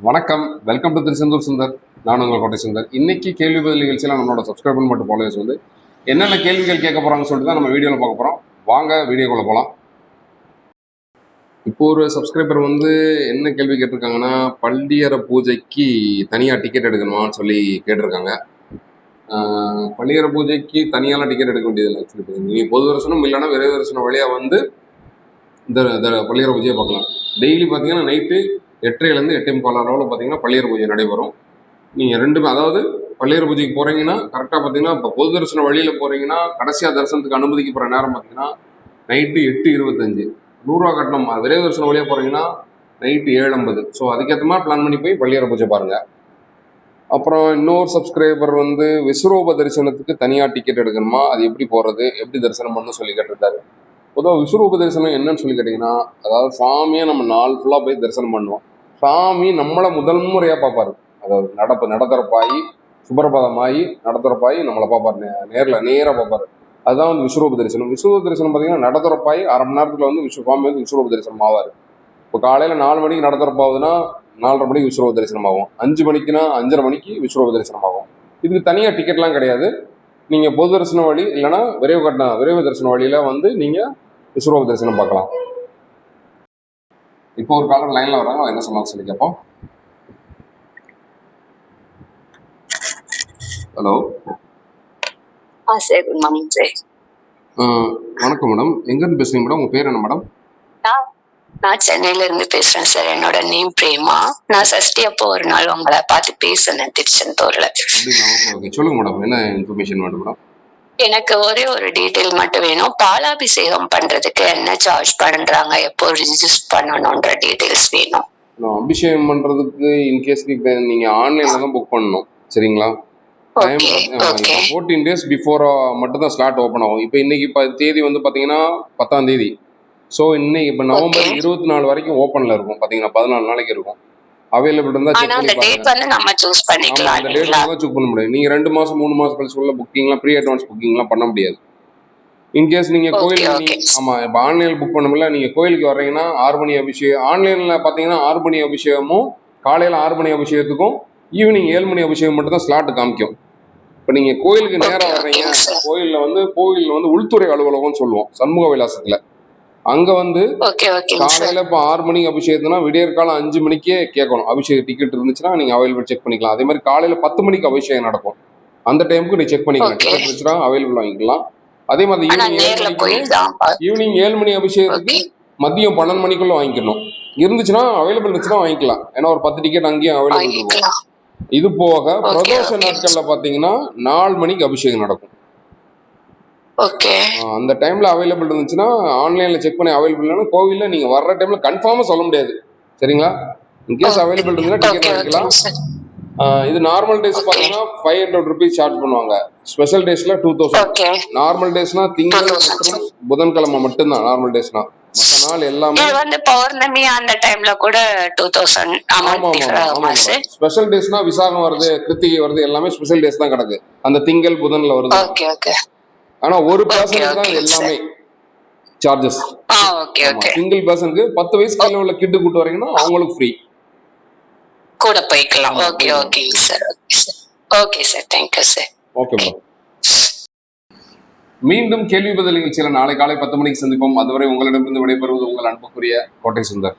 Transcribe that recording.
வணக்கம், welcome to Tiruchendur Sundar. நான் உங்கள் கோட்டை சுந்தர். இன்னைக்கு கேள்வி பதில் நிகழ்ச்சியில் நம்மளோட சப்ஸ்கிரைபர் மட்டும் ஃபாலோவர்ஸ் வந்து என்னென்ன கேள்விகள் கேட்க போகிறாங்கன்னு சொல்லிட்டு தான் நம்ம வீடியோவில் பார்க்க போகிறோம். வாங்க வீடியோக்குள்ளே போகலாம். இப்போ ஒரு சப்ஸ்கிரைபர் வந்து என்ன கேள்வி கேட்டிருக்காங்கன்னா, பள்ளியற பூஜைக்கு தனியாக டிக்கெட் எடுக்கணுமான்னு சொல்லி கேட்டிருக்காங்க. பள்ளியற பூஜைக்கு தனியாலாம் டிக்கெட் எடுக்க வேண்டியதில்லை. ஆக்சுவலி நீங்கள் பொது தரிசனம் இல்லைன்னா விரைவு தரிசனம் வழியாக வந்து இந்த பள்ளியற பூஜையை பார்க்கலாம். டெய்லி பார்த்தீங்கன்னா நைட்டு 8:30 8:45 அளவில் பார்த்தீங்கன்னா பள்ளியற பூஜை நடைபெறும். நீங்கள் ரெண்டுமே, அதாவது பள்ளியற பூஜைக்கு போகிறீங்கன்னா கரெக்டாக பார்த்தீங்கன்னா, இப்போ பொது தரிசன வழியில் போகிறீங்கன்னா கடைசியாக தரிசனத்துக்கு அனுமதிக்கப்படுற நேரம் பார்த்தீங்கன்னா நைட்டு 8:25. 100 கட்டணம். விரைவு தரிசனம் வழியாக போகிறீங்கன்னா நைட்டு 7:50. ஸோ அதுக்கேற்ற மாதிரி பிளான் பண்ணி போய் பள்ளியற பூஜை பாருங்கள். அப்புறம் இன்னொரு சப்ஸ்கிரைபர் வந்து விஸ்வரூப தரிசனத்துக்கு தனியாக டிக்கெட் எடுக்கணுமா, அது எப்படி போகிறது, எப்படி தரிசனம் பண்ணணும்னு சொல்லி கேட்டிருந்தாரு. பொதுவாக விஸ்வரூப தரிசனம் என்னன்னு சொல்லி கேட்டிங்கன்னா, அதாவது சாமியை நம்ம நாள் ஃபுல்லாக போய் தரிசனம் பண்ணுவோம். சாமி நம்மளை முதல் முறையாக பார்ப்பாரு. அதாவது நடத்துறப்பாயி சுப்பிரபாதமாயி நடத்துறப்பாயி நம்மளை பார்ப்பார், நேராக பார்ப்பாரு. அதுதான் வந்து விஸ்வரூப தரிசனம். விஸ்வரூப தரிசனம் பார்த்தீங்கன்னா நடத்துறப்பாயி அரை மணி நேரத்தில் வந்து சுவாமி வந்து விஸ்வரூப தரிசனம் ஆவார். இப்போ காலையில் 4 மணிக்கு நடத்துறப்பாகுதுன்னா 4:30 மணிக்கு விஸ்வரூப தரிசனம் ஆகும். 5 மணிக்குன்னா 5:30 மணிக்கு விஸ்வரூப தரிசனம் ஆகும். இதுக்கு தனியாக டிக்கெட்லாம் கிடையாது. நீங்கள் பொது தரிசன வழி இல்லைன்னா விரைவு தரிசன வழியில் வந்து நீங்கள் விஸ்வரூப தரிசனம் பார்க்கலாம். இப்போ ஒரு காலர் லைனில் வராங்க, என்ன சொன்னாங்க சொல்லி கேட்போம். Hello sir, good morning sir. வணக்கம் மேடம், எங்கேருந்து பேசுறீங்க மேடம்? உங்கள் பேர் என்ன மேடம்? நான் சென்னையில இருந்து பேசுறேன் சார். என்னோட நேம் பிரேமா. நான் சஷ்டி அப்போ ஒரு நாள் உங்களை பார்த்து பேசினேன் திருச்செந்தூர்ல. சொல்லுங்க மேடம், என்ன இன்ஃபர்மேஷன் வேணும் மேடம்? எனக்கு ஒரே ஒரு டீட்டெயில் மட்டும் வேணும். பாலாபிஷேகம் பண்றதுக்கு என்ன சார்ஜ் பண்றாங்க, எப்போ ரிஜிஸ்டர் பண்ணணும்ன்ற டீட்டெயில்ஸ் வேணும். அபிஷேகம் பண்றதுக்கு இன்கேஸ் நீங்க ஆன்லைன்ல தான் புக் பண்ணணும், சரிங்களா? 14 days பிஃபோர் மட்டும் தான் ஸ்லாட் ஓப்பன் ஆகும். இப்போ இன்னைக்கு தேதி வந்து பாத்தீங்கன்னா 10ஆம் தேதி. ஸோ இன்னைக்கு இப்போ நவம்பர் 24 வரைக்கும் ஓப்பன்ல இருக்கும். பாத்தீங்கன்னா 14 நாளைக்கு இருக்கும். அவைலபிள் இருந்தா செக் பண்ணி பாருங்க. அந்த டேட் வந்து சூஸ் பண்ண முடியும். நீங்க 2 மாசம் 3 மாசம் கழிச்சு உள்ள புக்கிங்லாம் ப்ரீ அட்வான்ஸ் புக்கிங்லாம் பண்ண முடியாது. இன்கேஸ் நீங்க கோயிலுக்கு ஆமா இப்போ ஆன்லைன்ல புக் பண்ணமுடியல, நீங்க கோயிலுக்கு வர்றீங்கன்னா 6 மணி அபிஷேகம் ஆன்லைன்ல பாத்தீங்கன்னா 6 மணி அபிஷேகமும் காலையில 6 மணி அபிஷேகத்துக்கும் ஈவினிங் 7 மணி அபிஷேகம் மட்டும் தான் ஸ்லாட் காமிக்கும். இப்போ நீங்க கோயிலுக்கு நேரம் வர்றீங்க, கோயில்ல வந்து உள்துறை அலுவலகம்னு சொல்லுவோம், சண்முக விலாசத்துல. அங்க வந்து காலையில இப்போ 6 மணிக்கு அபிஷேகத்துனா விடியற் காலம் 5 மணிக்கே கேட்கணும். அபிஷேக டிக்கெட் இருந்துச்சுன்னா நீங்க அவைலபிள் செக் பண்ணிக்கலாம். அதே மாதிரி காலையில 10 மணிக்கு அபிஷேகம் நடக்கும். அந்த டைமுக்கு நீங்க செக் பண்ணிக்கலாம். டிக்கெட் இருந்துச்சுன்னா அவைலபிள் வாங்கிக்கலாம். அதே மாதிரி ஈவினிங் 7 மணி அபிஷேகத்துக்கு மதியம் 12 மணிக்குள்ள வாங்கிக்கணும். இருந்துச்சுன்னா அவைலபிள் இருந்துச்சுன்னா வாங்கிக்கலாம். ஏன்னா ஒரு 10 டிக்கெட் அங்கேயும் அவைலபிள் இருக்கும். இது போக பிரதோஷ நாட்கள்ல பாத்தீங்கன்னா 4 மணிக்கு அபிஷேகம் நடக்கும். அந்த டைம்ல அவைலபிள் இருந்துச்சுன்னா ஆன்லைன்ல செக் பண்ணி அவைலபிள் இல்லைன்னா கோவில்ல நீங்க வர்ற டைம்ல கன்ஃபார்மா சொல்ல முடியாது, சரிங்களா? இன்கேஸ் அவைலபிள் இருந்துச்சுன்னா டிக்கெட் வாங்கிக்கலாம். இது நார்மல் டேஸ் பாத்தீங்கன்னா 500 rupees சார்ஜ் பண்ணுவாங்க. ஸ்பெஷல் டேஸ்ல 2000. நார்மல் டேஸ்னா திங்கள் மற்றும் புதன்கிழமை மட்டும்தான் நார்மல் டேஸ்னா. மற்ற நாள் எல்லாமே வந்து பௌர்ணமி அந்த டைம்ல கூட 2000 அமௌண்ட். ஸ்பெஷல் டேஸ்னா விசாகம் வருது, கிருத்திகை வருது, எல்லாமே ஸ்பெஷல் டேஸ் தான் கிடக்கு. அந்த திங்கள் புதன்ல வருது. ஆனா ஒரு பர்சனுக்கு தான் எல்லாமே சார்ஜஸ். சிங்கிள் பர்சனுக்கு 10 வயசு கீழே உள்ள கிட்டு கூட்டு வரீங்கன்னா அவங்களுக்கு ஃப்ரீ கூட போய்க்கலாம். Okay sir. Okay sir, thank you sir. Okay madam. மீண்டும் கேள்வி பதில் நிகழ்ச்சியில் நாளை காலை 10 மணிக்கு சந்திப்போம். அதுவரை உங்களிடமிருந்து விடைபெறுவது உங்கள் அன்புக்குரிய கோட்டை சுந்தர்.